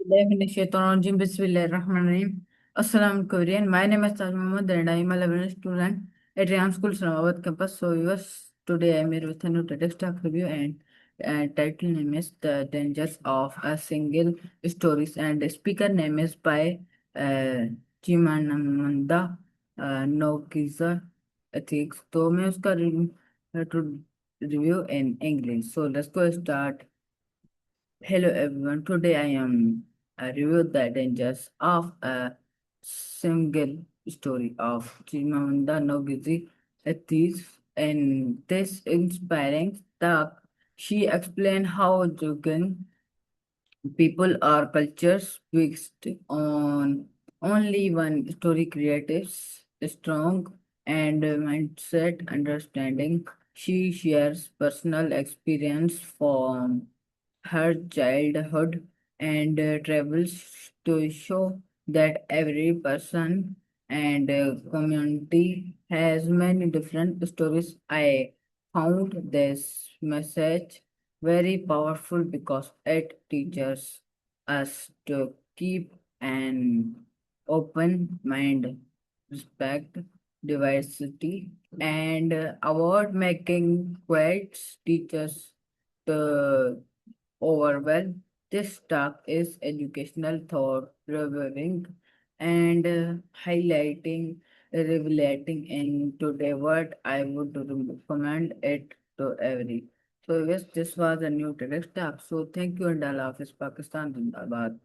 Bismillahirrahmanirrahim. Bismillahirrahmanirrahim. Assalamu alaikum. My name is Taj Mohammed and I am a 11th student at Ryan School, Islamabad campus. So, viewers, today I am here with a new Tedx review and title name is The Dangers of a Single Stories and the speaker name is by uh, Chimamanda Ngozi Adichie. तो मैं उसका review in English. So, let's go start. Hello everyone, today I am review the dangers of a single story of Chimamanda Ngozi Adichie. In this inspiring talk, she explained how Jugan people or cultures fixed on only one story creates a strong and mindset understanding. She shares personal experience from her childhood and travels to show that every person and community has many different stories. I found this message very powerful because it teaches us to keep an open mind, respect diversity, and avoid making quotes teachers to overwhelm. This talk is educational, thought provoking, and highlighting, revelating in today what I would recommend it to every. So yes, this was a new TEDx talk. So thank you and Allah Hafiz Pakistan Zindabad.